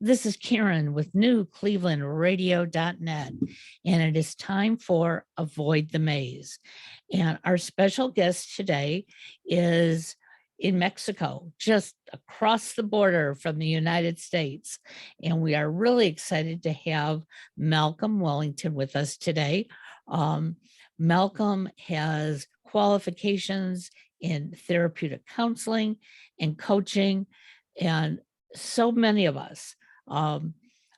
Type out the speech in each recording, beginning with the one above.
This is Karen with newclevelandradio.net, and it is time for Avoid the Maze. And our special guest today is in Mexico, just across the border from the United States. And we are really excited to have Malcom Wellington with us today. Malcom has qualifications in therapeutic counseling and coaching, and so many of us,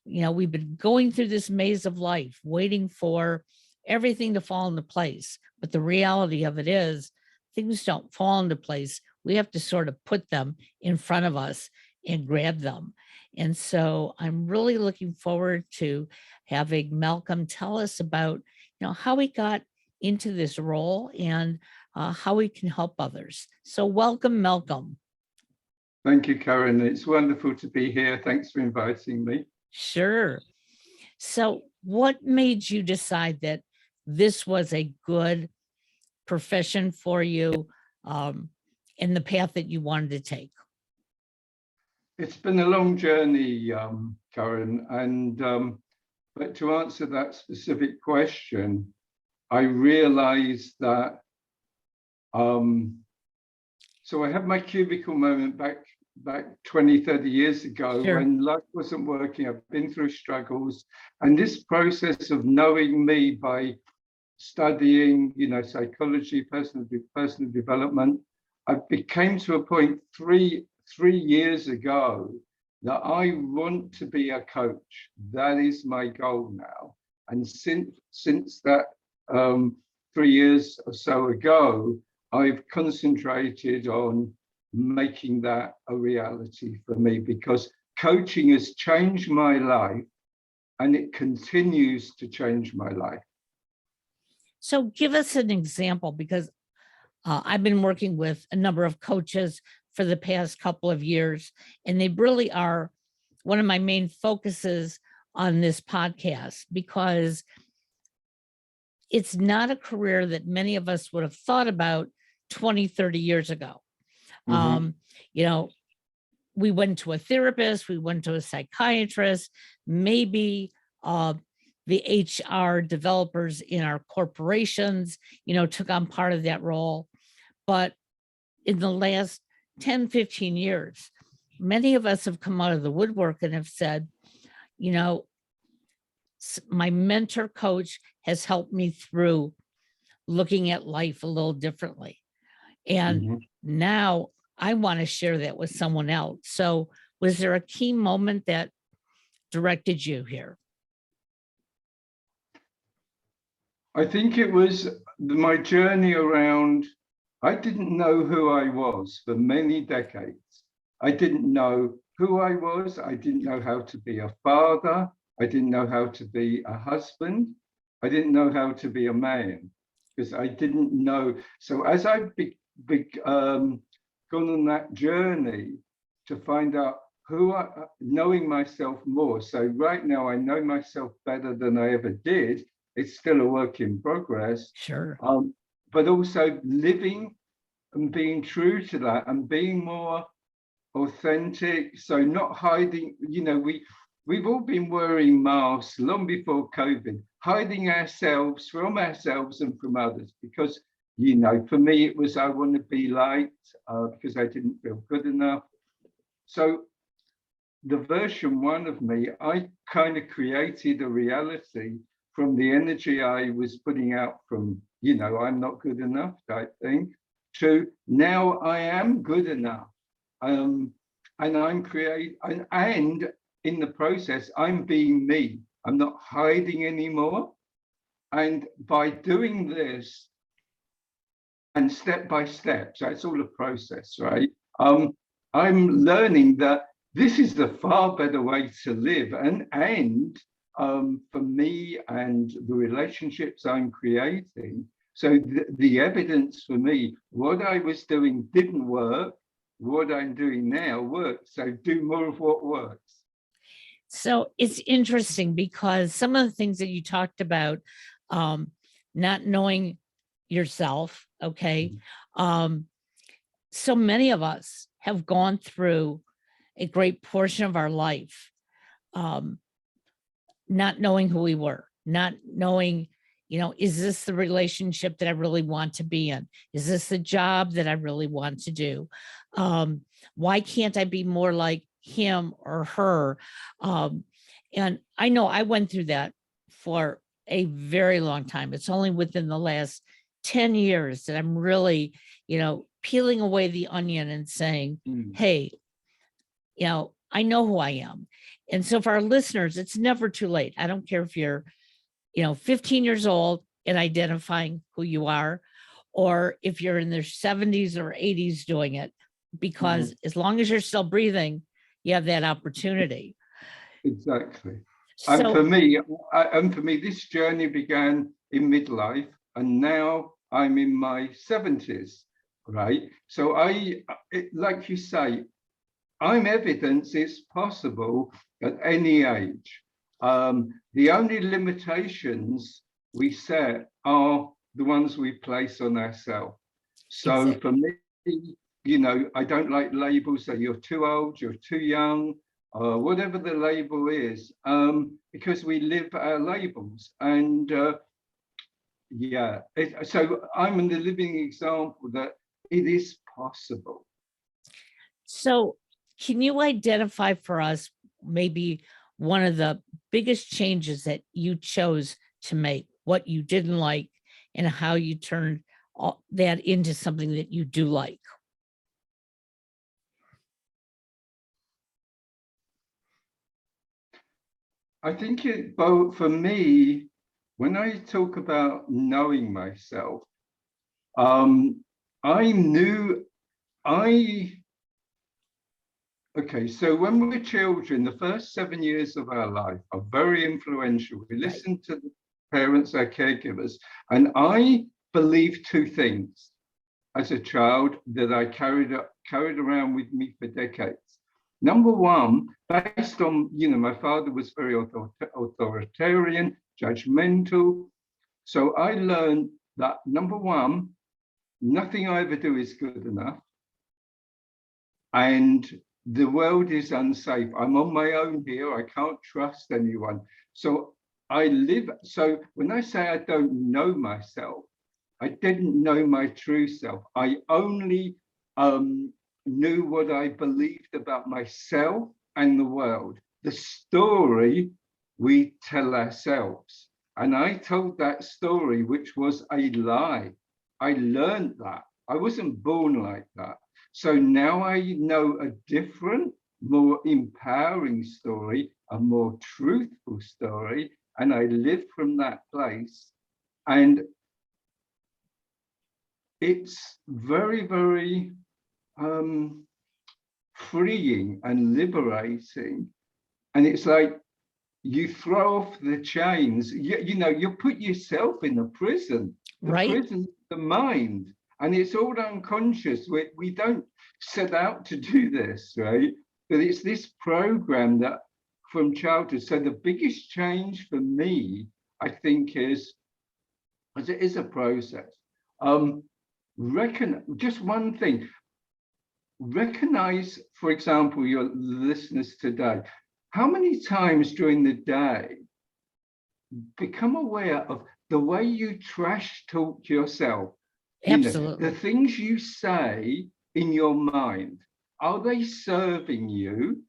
we've been going through this maze of life, waiting for everything to fall into place. But the reality of it is things don't fall into place. We have to sort of put them in front of us and grab them. And so I'm really looking forward to having Malcom tell us about, how he got into this role and how he can help others. So welcome, Malcom. Thank you, Karen. It's wonderful to be here. Thanks for inviting me. Sure. So what made you decide that this was a good profession for you in the path that you wanted to take? It's been a long journey, Karen. And but to answer that specific question, I realized that so I had my cubicle moment back 20, 30 years ago. Sure. When life wasn't working. I've been through struggles, and this process of knowing me by studying, psychology, personal development, I became to a point three years ago that I want to be a coach. That is my goal now. And since that 3 years or so ago, I've concentrated on making that a reality for me, because coaching has changed my life and it continues to change my life. So give us an example, because I've been working with a number of coaches for the past couple of years, and they really are one of my main focuses on this podcast, because it's not a career that many of us would have thought about 20, 30 years ago. Mm-hmm. We went to a therapist, we went to a psychiatrist, maybe the HR developers in our corporations, took on part of that role. But in the last 10, 15 years, many of us have come out of the woodwork and have said, my mentor coach has helped me through looking at life a little differently. And mm-hmm. now I want to share that with someone else. So was there a key moment that directed you here? I think it was my journey around, I didn't know who I was for many decades. I didn't know who I was. I didn't know how to be a father. I didn't know how to be a husband. I didn't know how to be a man, because I didn't know. So as I've gone on that journey to find out knowing myself more. So right now I know myself better than I ever did. It's still a work in progress. Sure. But also living and being true to that and being more authentic. So not hiding, we've all been wearing masks long before COVID, hiding ourselves from ourselves and from others, because, for me, it was, I want to be liked because I didn't feel good enough. So the version one of me, I kind of created a reality from the energy I was putting out from, I'm not good enough type thing, to now I am good enough. And I'm and in the process, I'm being me. I'm not hiding anymore. And by doing this, and step by step, so it's all a process, right? I'm learning that this is the far better way to live, and for me and the relationships I'm creating. So the evidence for me, what I was doing didn't work. What I'm doing now works. So do more of what works. So it's interesting, because some of the things that you talked about, not knowing yourself, okay? So many of us have gone through a great portion of our life um, not knowing who we were, not knowing, is this the relationship that I really want to be in? Is this the job that I really want to do? Why can't I be more like him or her? And I know I went through that for a very long time. It's only within the last 10 years that I'm really, peeling away the onion and saying, Mm. hey, I know who I am. And so for our listeners, it's never too late. I don't care if you're, 15 years old and identifying who you are, or if you're in their 70s or 80s doing it, because as long as you're still breathing, you have that opportunity. Exactly. And So for me, this journey began in midlife, and now I'm in my 70s, right? So like you say, I'm evidence it's possible at any age. The only limitations we set are the ones we place on ourselves. So for exactly. me, I don't like labels that you're too old, you're too young, or whatever the label is, because we live our labels. And so I'm the living example that it is possible. So can you identify for us maybe one of the biggest changes that you chose to make, what you didn't like, and how you turned that into something that you do like? I think both for me, when I talk about knowing myself, I knew I okay, so when we're children, the first 7 years of our life are very influential. We Right. listen to the parents, our caregivers, and I believe two things as a child that I carried around with me for decades. Number one, based on, my father was very authoritarian, judgmental. So I learned that number one, nothing I ever do is good enough. And the world is unsafe. I'm on my own here. I can't trust anyone. So so when I say I don't know myself, I didn't know my true self. I only knew what I believed about myself and the world, the story we tell ourselves. And I told that story, which was a lie. I learned that. I wasn't born like that. So now I know a different, more empowering story, a more truthful story, and I live from that place. And it's very, very freeing and liberating. And it's like you throw off the chains. You put yourself in a prison. The Right. prison, the mind, and it's all unconscious. We don't set out to do this, right? But it's this program that from childhood. So the biggest change for me, I think, is as it is a process. Just one thing. Recognize, for example, your listeners today. How many times during the day become aware of the way you trash talk yourself? The Absolutely. things you say in your mind, are they serving you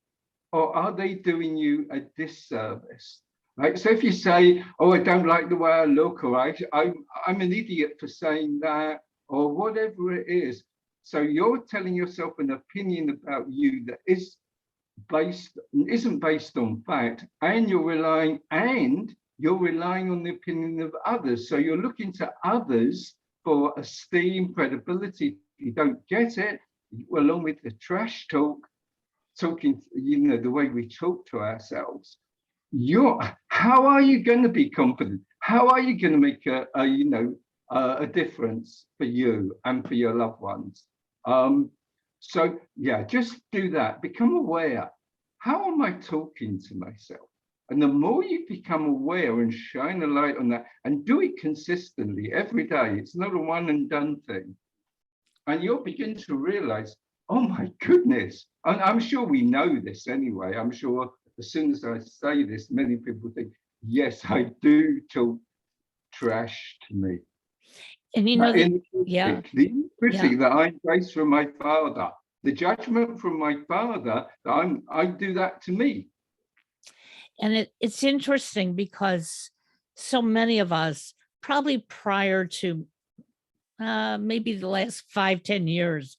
or are they doing you a disservice? Right. So if you say, "Oh, I don't like the way I look," or I'm an idiot for saying that," or whatever it is, so you're telling yourself an opinion about you that isn't based on fact, and you're relying on the opinion of others. So you're looking to others for esteem, credibility. If you don't get it, along with the trash talk, talking, the way we talk to ourselves, how are you going to be confident? How are you going to make a difference for you and for your loved ones? So yeah, just do that. Become aware. How am I talking to myself? And the more you become aware and shine a light on that and do it consistently every day, it's not a one and done thing. And you'll begin to realize, oh my goodness. And I'm sure we know this anyway. I'm sure as soon as I say this, many people think, yes, I do talk trash to me. And you know But that, in yeah, the yeah. critic that I face from my father, the judgment from my father, that I do that to me. And it's interesting because so many of us, probably prior to maybe the last 5-10 years,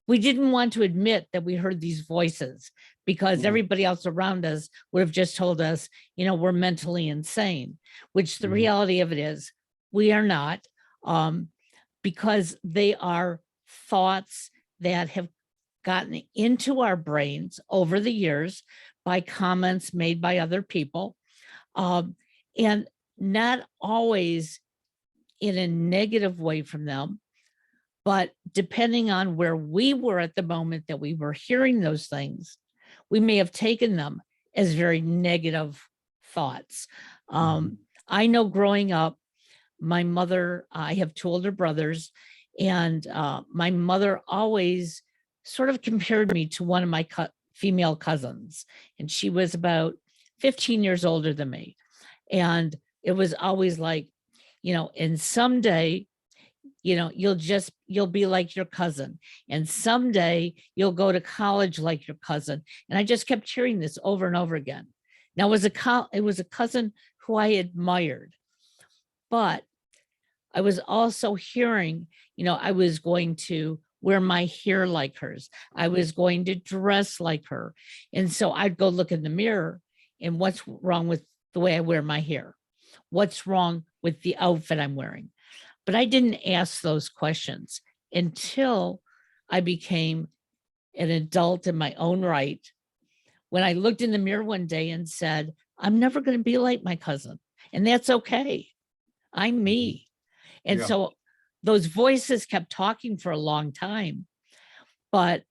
we didn't want to admit that we heard these voices because everybody else around us would have just told us, we're mentally insane, which the reality of it is we are not, because they are thoughts that have gotten into our brains over the years by comments made by other people, and not always in a negative way from them, but depending on where we were at the moment that we were hearing those things, we may have taken them as very negative thoughts. I know growing up, my mother, I have two older brothers, and my mother always sort of compared me to one of my female cousins, and she was about 15 years older than me. And it was always like, and someday, you'll be like your cousin, and someday you'll go to college like your cousin. And I just kept hearing this over and over again. Now it was a cousin who I admired, but I was also hearing, I was going to wear my hair like hers. I was going to dress like her. And so I'd go look in the mirror, and what's wrong with the way I wear my hair? What's wrong with the outfit I'm wearing? But I didn't ask those questions until I became an adult in my own right, when I looked in the mirror one day and said, I'm never going to be like my cousin. And that's okay. I'm me. And Yeah. so those voices kept talking for a long time. But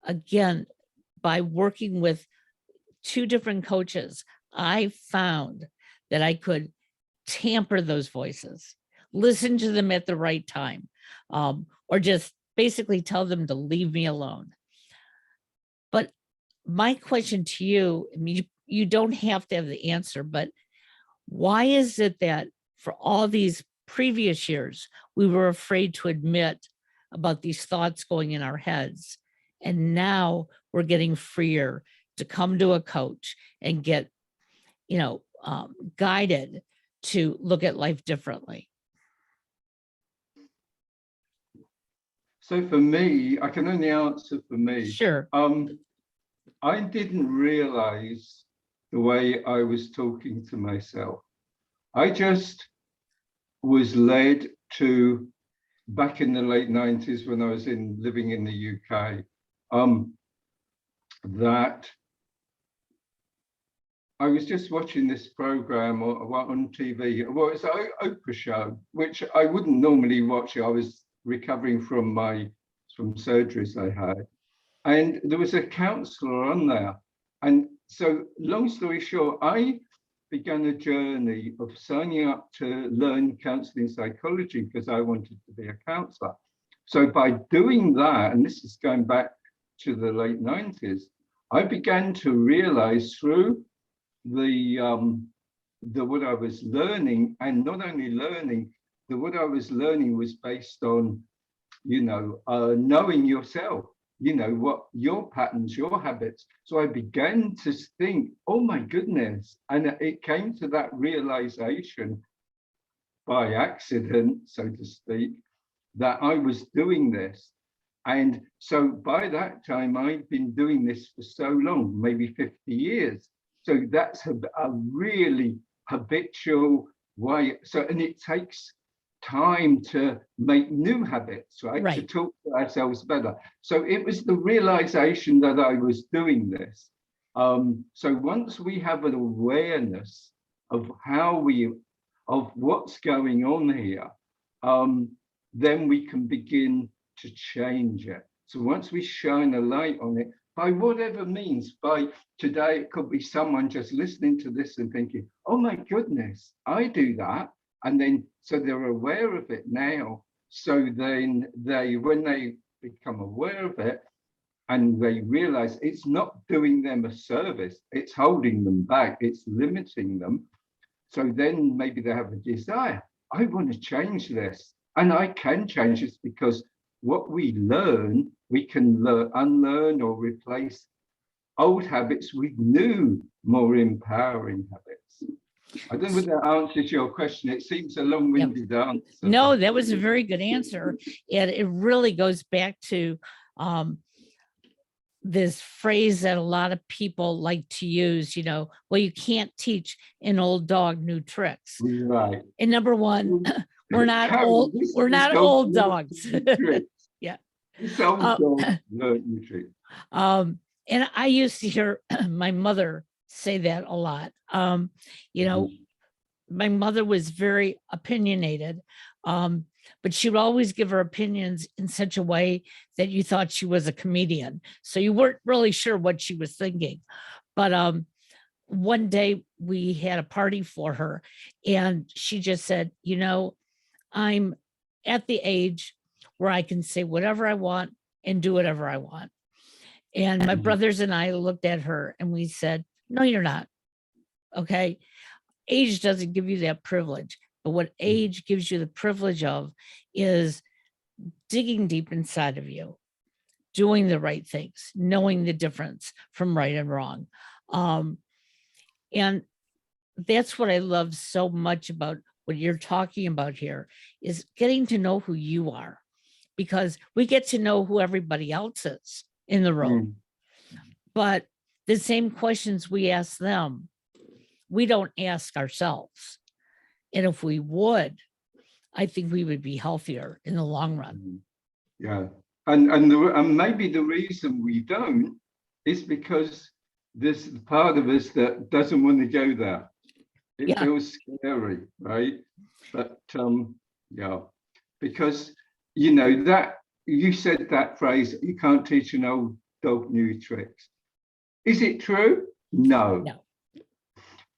again, by working with two different coaches, I found that I could tamper those voices, listen to them at the right time, or just basically tell them to leave me alone. But my question to you, I mean, you don't have to have the answer, but why is it that for all these previous years, we were afraid to admit about these thoughts going in our heads? And now we're getting freer to come to a coach and get, guided to look at life differently. So for me, I can only answer for me. Sure. I didn't realize the way I was talking to myself. I just was led to, back in the late 90s when I was living in the UK, that I was just watching this program on TV. Well, it's an Oprah show, which I wouldn't normally watch. I was recovering from surgeries I had. And there was a counselor on there. And so, long story short, I began a journey of signing up to learn counseling psychology because I wanted to be a counselor. So by doing that, and this is going back to the late 90s, I began to realize through the what I was learning, and not only learning, what I was learning was based on, knowing yourself, what your patterns, your habits. So I began to think, oh my goodness. And it came to that realization by accident, so to speak, that I was doing this. And so by that time, I'd been doing this for so long, maybe 50 years. So that's a really habitual way. So, and it takes time to make new habits, right? To talk to ourselves better. So it was the realization that I was doing this. So once we have an awareness of of what's going on here, then we can begin to change it. So once we shine a light on it, by whatever means, by today, it could be someone just listening to this and thinking, oh my goodness, I do that. And then, so they're aware of it now. So then when they become aware of it, and they realize it's not doing them a service, it's holding them back, it's limiting them. So then maybe they have a desire, I want to change this, and I can change this, because what we learn, we can unlearn or replace old habits with new, more empowering habits. I don't know if that answers your question. It seems a long-winded answer. No, that was a very good answer. And it really goes back to this phrase that a lot of people like to use, well, you can't teach an old dog new tricks. Right. And number one, we're not old, we're not old dogs. Yeah. This old dog learned new tricks. And I used to hear my mother say that a lot. My mother was very opinionated, but she would always give her opinions in such a way that you thought she was a comedian. So you weren't really sure what she was thinking. But one day we had a party for her, and she just said, I'm at the age where I can say whatever I want and do whatever I want. And my brothers and I looked at her and we said, no, you're not. Okay. Age doesn't give you that privilege, but what age gives you the privilege of is digging deep inside of you, doing the right things, knowing the difference from right and wrong. And that's what I love so much about what you're talking about here, is getting to know who you are, because we get to know who everybody else is in the room. But the same questions we ask them, we don't ask ourselves. And if we would, I think we would be healthier in the long run. Yeah. And maybe the reason we don't is because there's part of us that doesn't want to go there. It feels scary, right? But yeah, because that you said that phrase, you can't teach an old dog new tricks. Is it true? No.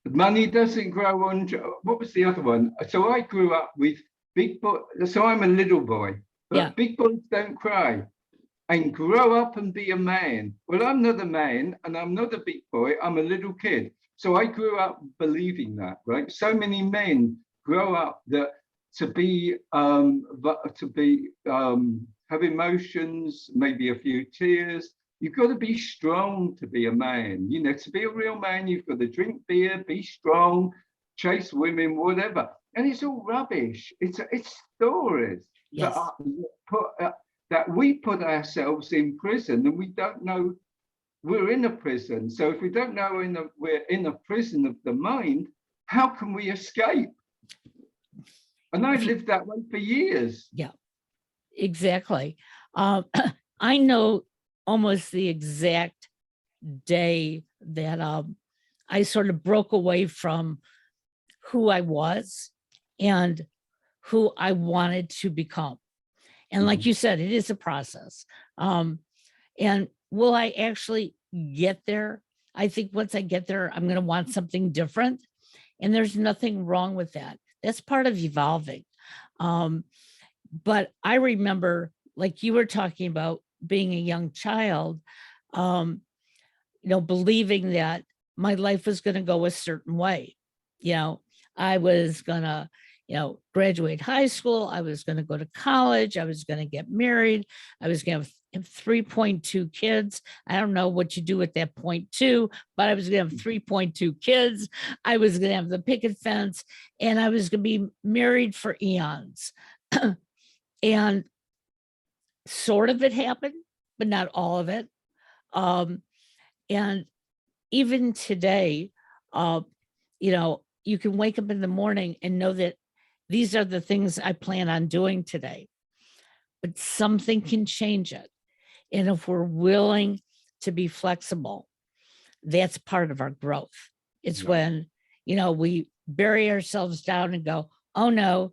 Money doesn't grow on. What was the other one? So I grew up with big boy. So I'm a little boy, but big boys don't cry. And grow up and be a man. Well, I'm not a man, and I'm not a big boy. I'm a little kid. So I grew up believing that, right? So many men grow up that to have emotions, maybe a few tears. You've got to be strong to be a man. To be a real man, you've got to drink beer, be strong, chase women, whatever. And it's all rubbish. It's stories that we put ourselves in prison, and we don't know we're in a prison. So if we don't know we're in a prison of the mind, how can we escape? And I lived that way for years. Yeah, exactly. I know almost the exact day that I sort of broke away from who I was and who I wanted to become. And like you said, it is a process. And will I actually get there? I think once I get there, I'm going to want something different. And there's nothing wrong with that. That's part of evolving. But I remember, like you were talking about being a young child, believing that my life was going to go a certain way. I was going to, graduate high school. I was going to go to college. I was going to get married. I was going to have 3.2 kids. I don't know what you do at that point two, but I was going to have 3.2 kids. I was going to have the picket fence, and I was going to be married for eons. And sort of it happened, but not all of it. And even today, you can wake up in the morning and know that these are the things I plan on doing today, but something can change it. And if we're willing to be flexible, that's part of our growth. It's when, we bury ourselves down and go, oh no,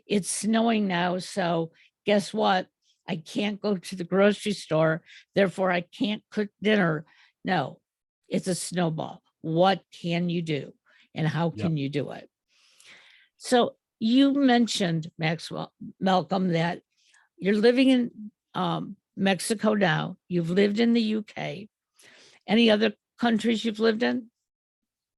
it's snowing now. So guess what? I can't go to the grocery store. Therefore, I can't cook dinner. No, it's a snowball. What can you do? And how can you do it? So you mentioned, Malcolm, that you're living in Mexico now. You've lived in the UK. Any other countries you've lived in?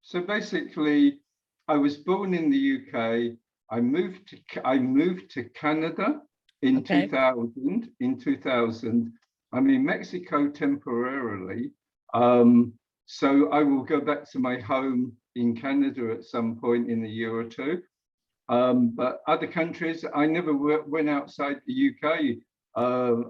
So basically, I was born in the UK. I moved to Canada in Okay. 2000. In 2000, I'm in Mexico temporarily. Um, so I will go back to my home in Canada at some point in a year or two. But other countries, I never went outside the UK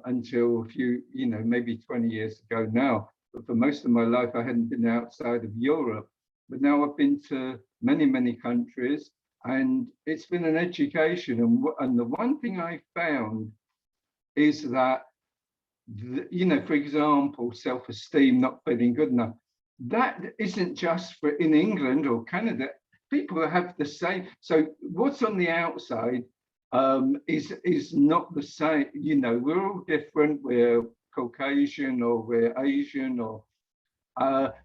until a few, maybe 20 years ago now. But for most of my life, I hadn't been outside of Europe. But now I've been to many, many countries, and it's been an education. And the one thing I found is that, for example, self-esteem, not feeling good enough, that isn't just for in England or Canada. People have the same. So what's on the outside is not the same. We're all different. We're Caucasian or we're Asian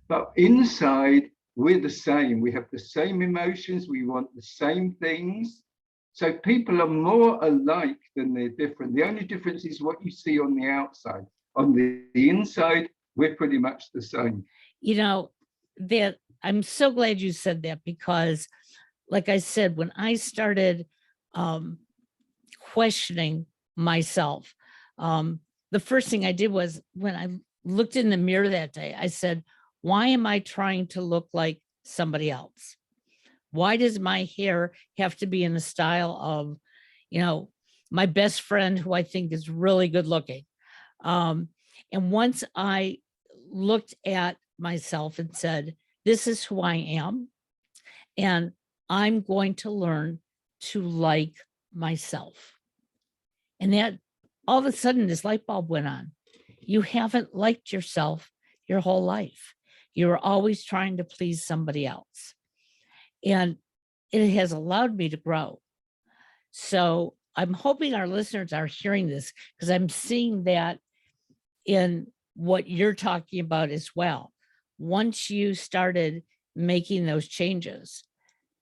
but inside we're the same. We have the same emotions. We want the same things. So people are more alike than they're different. The only difference is what you see on the outside. On the inside, we're pretty much the same. That I'm so glad you said that, because like I said, when I started questioning myself, the first thing I did was, when I looked in the mirror that day, I said, why am I trying to look like somebody else? Why does my hair have to be in the style of, my best friend who I think is really good looking? And once I looked at myself and said, this is who I am, and I'm going to learn to like myself. And that all of a sudden this light bulb went on. You haven't liked yourself your whole life. You're always trying to please somebody else. And it has allowed me to grow. So I'm hoping our listeners are hearing this, because I'm seeing that in what you're talking about as well. Once you started making those changes,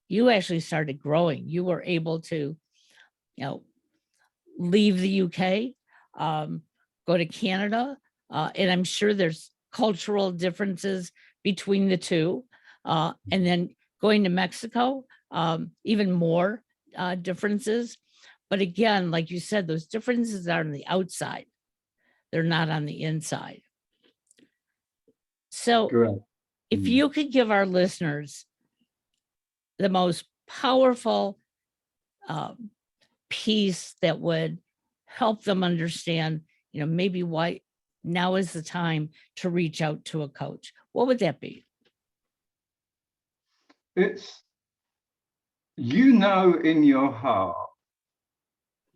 you actually started growing. You were able to, leave the UK, go to Canada, and I'm sure there's cultural differences between the two. And then going to Mexico, even more differences. But again, like you said, those differences are on the outside. They're not on the inside. So Correct. if you could give our listeners the most powerful piece that would help them understand, maybe why now is the time to reach out to a coach, what would that be? It's, in your heart,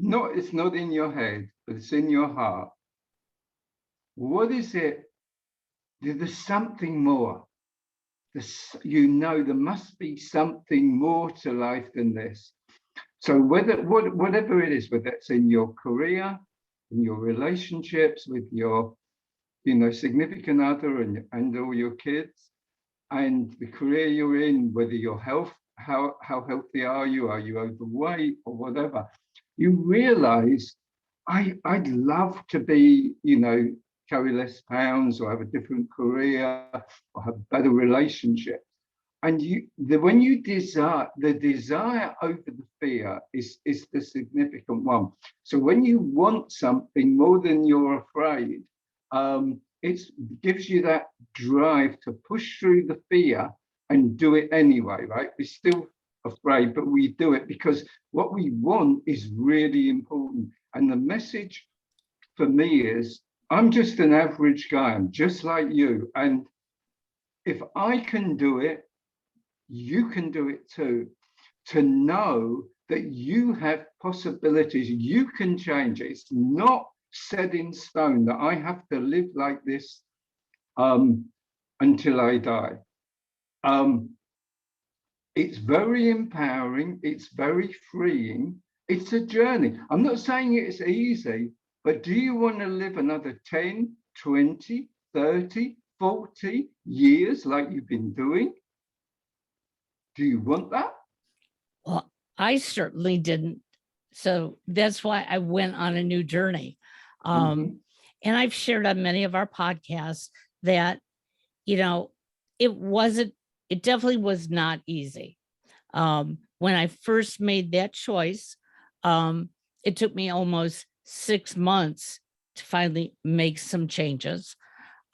it's not in your head, but it's in your heart. What is it? There's something more. There must be something more to life than this. So whatever it is, whether it's in your career, in your relationships with your, significant other and all your kids, and the career you're in, whether your health, how healthy are you? Are you overweight or whatever? You realize I'd love to be, carry less pounds or have a different career or have better relationships. And when you desire, the desire over the fear is the significant one. So when you want something more than you're afraid, it gives you that drive to push through the fear and do it anyway, right? We're still afraid, but we do it because what we want is really important. And the message for me is, I'm just an average guy. I'm just like you. And if I can do it, you can do it too. To know that you have possibilities, you can change it. It's not set in stone that I have to live like this until I die. It's very empowering. It's very freeing. It's a journey. I'm not saying it's easy, but do you want to live another 10, 20, 30, 40 years like you've been doing? Do you want that? Well, I certainly didn't. So that's why I went on a new journey. And I've shared on many of our podcasts that, you know, it definitely was not easy. When I first made that choice, it took me almost 6 months to finally make some changes.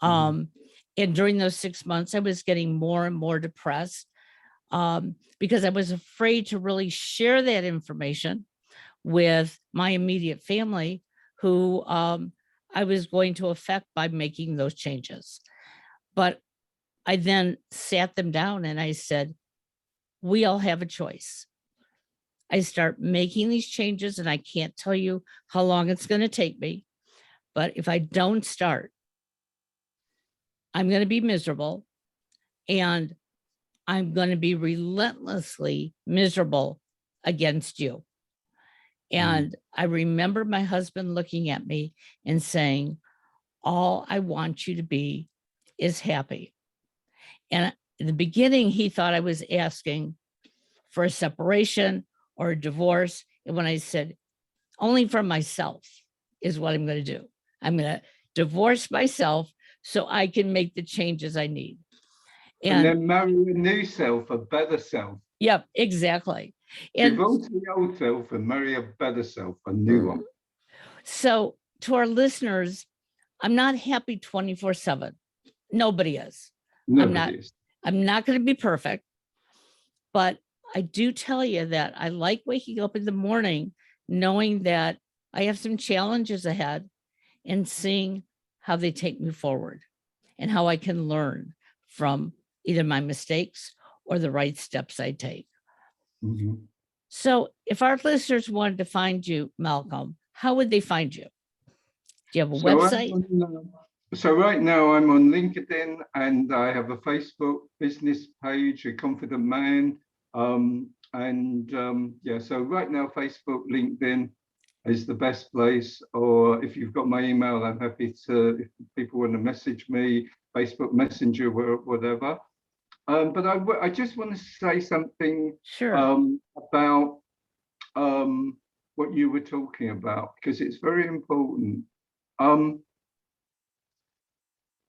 Um, and during those 6 months, I was getting more and more depressed, because I was afraid to really share that information with my immediate family, who I was going to affect by making those changes. But I then sat them down and I said, we all have a choice. I start making these changes, and I can't tell you how long it's going to take me. But if I don't start, I'm going to be miserable, and I'm going to be relentlessly miserable against you. And I remember my husband looking at me and saying, all I want you to be is happy. And in the beginning, he thought I was asking for a separation or a divorce. And when I said, only for myself is what I'm going to do. I'm going to divorce myself so I can make the changes I need. And then marry a new self, a better self. Yep, exactly. And divorce the old self and marry a better self, a new one. So to our listeners, I'm not happy 24/7. Nobody is. Nobody is. I'm not going to be perfect, but I do tell you that I like waking up in the morning knowing that I have some challenges ahead and seeing how they take me forward and how I can learn from either my mistakes or the right steps I take. So if our listeners wanted to find you, Malcolm, how would they find you? Do you have a website? So right now I'm on LinkedIn, and I have a Facebook business page, A Confident Man. Yeah, so right now Facebook, LinkedIn is the best place. Or if you've got my email, I'm happy to, if people want to message me, Facebook Messenger, whatever. But I just want to say something about what you were talking about, because it's very important.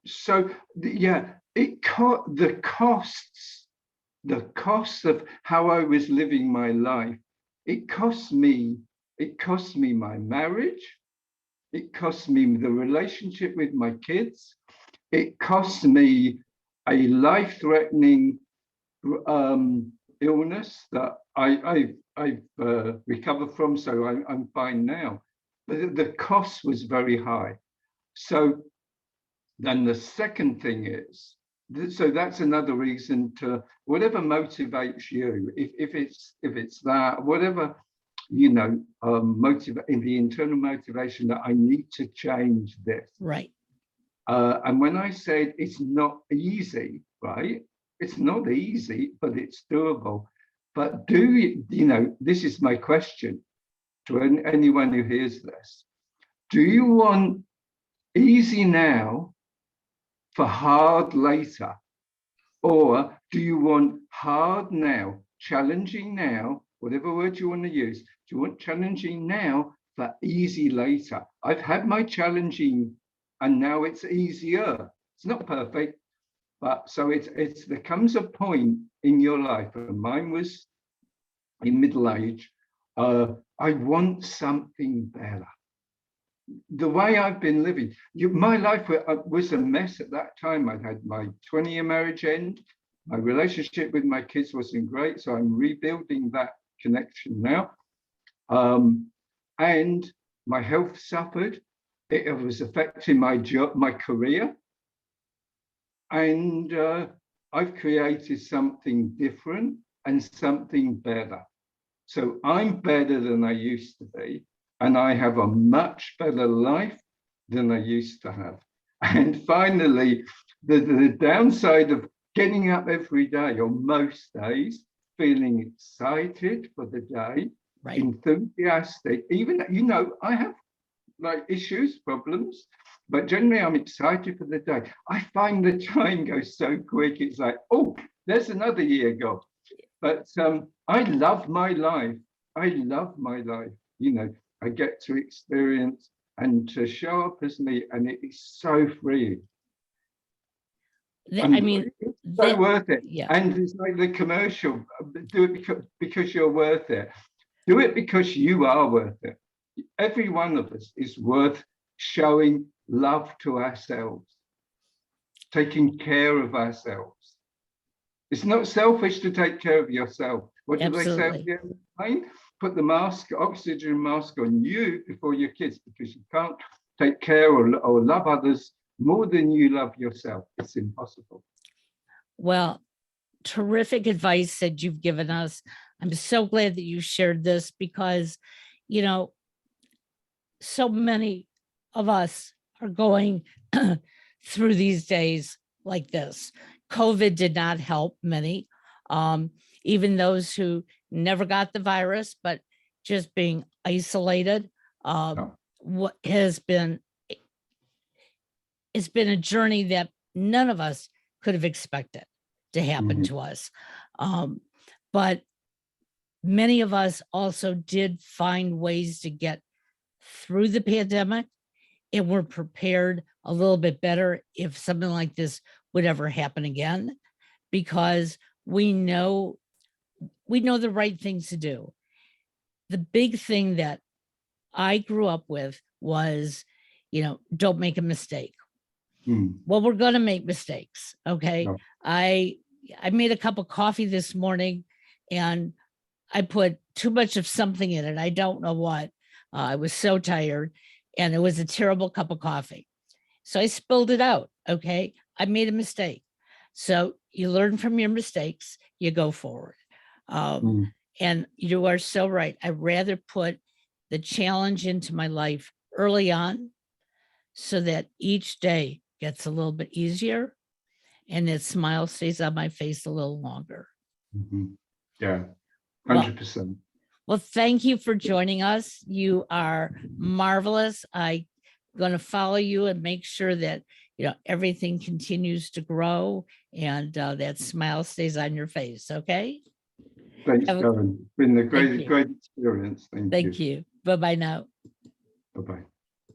So yeah, the costs of how I was living my life. It cost me my marriage. It cost me the relationship with my kids. It cost me a life-threatening illness that I've recovered from, so I'm fine now. But the cost was very high. So then the second thing is, so that's another reason to, whatever motivates you, if it's that, whatever, you know, motivate in the internal motivation that I need to change this. Right. And when I said it's not easy, right? It's not easy, but it's doable. But you know, this is my question to anyone who hears this. Do you want easy now for hard later? Or do you want hard now, challenging now, whatever word you want to use? Do you want challenging now for easy later? I've had my challenging and now it's easier. It's not perfect, but so there comes a point in your life, and mine was in middle age, I want something better. The way I've been living, my life was a mess at that time. I had my 20-year marriage end. My relationship with my kids wasn't great, so I'm rebuilding that connection now. And my health suffered. It was affecting my job, my career. And I've created something different and something better. So I'm better than I used to be. And I have a much better life than I used to have. And finally, the downside of getting up every day, or most days, feeling excited for the day, enthusiastic, even, you know, I have like issues, problems, but generally I'm excited for the day. I find the time goes so quick. It's like, oh, there's another year gone. But I love my life. I love my life. You know, I get to experience and to show up as me, and it is so freeing. I And mean, it's so worth it. yeah, And it's like the commercial, do it because you're worth it. Do it because you are worth it. Every one of us is worth showing love to ourselves, taking care of ourselves. It's not selfish to take care of yourself. What do they say at absolutely. the end of the plane? Put the mask, oxygen mask on you before your kids, because you can't take care or love others more than you love yourself. It's impossible. Well, terrific advice that you've given us. I'm so glad that you shared this because, you know, so many of us are going through these days like this. COVID did not help many, even those who never got the virus, but just being isolated. No. What has been, it's been a journey that none of us could have expected to happen to us. But many of us also did find ways to get through the pandemic, and we're prepared a little bit better if something like this would ever happen again, because we know the right things to do. The big thing that I grew up with was, don't make a mistake. Well, we're going to make mistakes. Okay. No. I made a cup of coffee this morning and I put too much of something in it. I don't know what. I was so tired and it was a terrible cup of coffee. So I spilled it out. Okay. I made a mistake. So you learn from your mistakes, you go forward. And you are so right. I'd rather put the challenge into my life early on so that each day gets a little bit easier and that smile stays on my face a little longer. Yeah, Well, 100%. Well, thank you for joining us. You are marvelous. I'm going to follow you and make sure that everything continues to grow and that smile stays on your face. Okay. Thanks, Karen. It's been a great experience. Thank you. Thank you. Bye-bye now. Bye-bye.